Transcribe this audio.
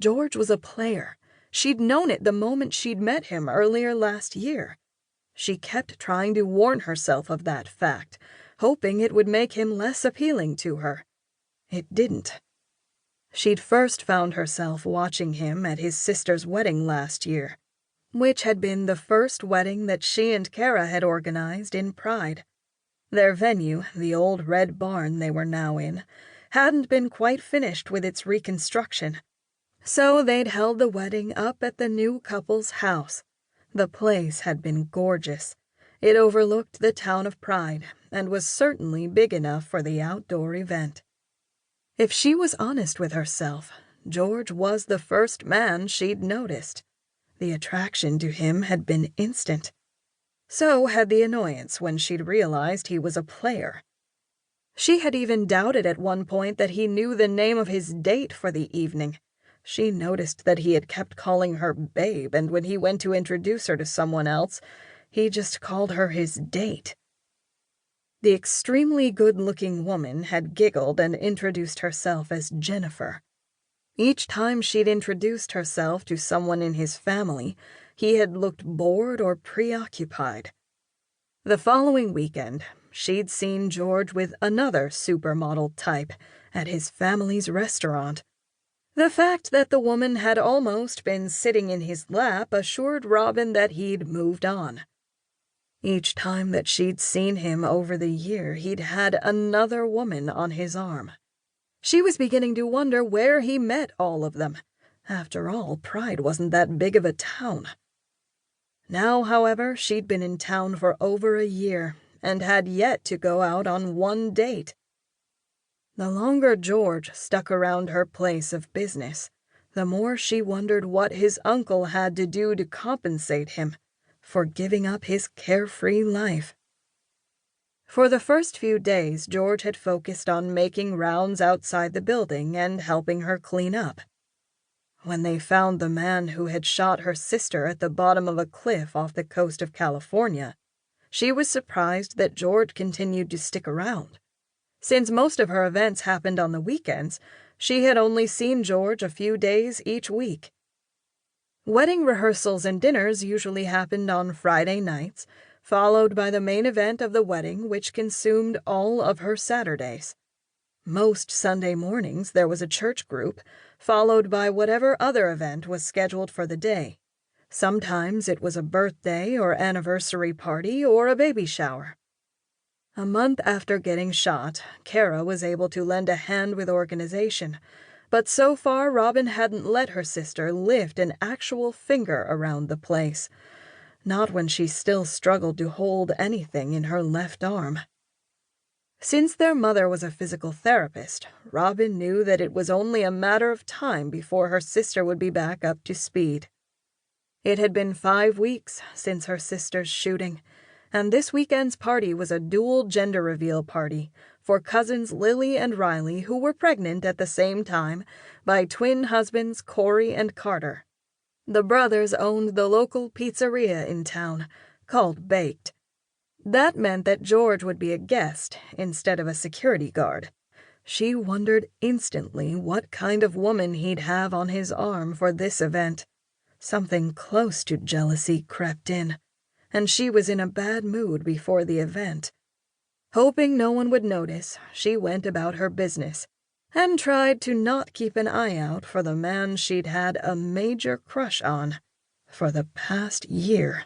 George was a player. She'd known it the moment she'd met him earlier last year. She kept trying to warn herself of that fact, hoping it would make him less appealing to her. It didn't. She'd first found herself watching him at his sister's wedding last year, which had been the first wedding that she and Kara had organized in Pride. Their venue, the old red barn they were now in, hadn't been quite finished with its reconstruction, so they'd held the wedding up at the new couple's house. The place had been gorgeous. It overlooked the town of Pride and was certainly big enough for the outdoor event. If she was honest with herself, George was the first man she'd noticed. The attraction to him had been instant. So had the annoyance when she'd realized he was a player. She had even doubted at one point that he knew the name of his date for the evening. She noticed that he had kept calling her babe, and when he went to introduce her to someone else, he just called her his date. The extremely good-looking woman had giggled and introduced herself as Jennifer. Each time she'd introduced herself to someone in his family, he had looked bored or preoccupied. The following weekend, she'd seen George with another supermodel type at his family's restaurant. The fact that the woman had almost been sitting in his lap assured Robin that he'd moved on. Each time that she'd seen him over the year, he'd had another woman on his arm. She was beginning to wonder where he met all of them. After all, Pride wasn't that big of a town. Now, however, she'd been in town for over a year and had yet to go out on one date. The longer George stuck around her place of business, the more she wondered what his uncle had to do to compensate him for giving up his carefree life. For the first few days, George had focused on making rounds outside the building and helping her clean up. When they found the man who had shot her sister at the bottom of a cliff off the coast of California, she was surprised that George continued to stick around. Since most of her events happened on the weekends, she had only seen George a few days each week. Wedding rehearsals and dinners usually happened on Friday nights, followed by the main event of the wedding, which consumed all of her Saturdays. Most Sunday mornings there was a church group, followed by whatever other event was scheduled for the day. Sometimes it was a birthday or anniversary party or a baby shower. A month after getting shot, Kara was able to lend a hand with organization, but so far Robin hadn't let her sister lift an actual finger around the place, not when she still struggled to hold anything in her left arm. Since their mother was a physical therapist, Robin knew that it was only a matter of time before her sister would be back up to speed. It had been 5 weeks since her sister's shooting, and this weekend's party was a dual gender reveal party for cousins Lily and Riley, who were pregnant at the same time by twin husbands Corey and Carter. The brothers owned the local pizzeria in town, called Baked. That meant that George would be a guest instead of a security guard. She wondered instantly what kind of woman he'd have on his arm for this event. Something close to jealousy crept in, and she was in a bad mood before the event. Hoping no one would notice, she went about her business and tried to not keep an eye out for the man she'd had a major crush on for the past year.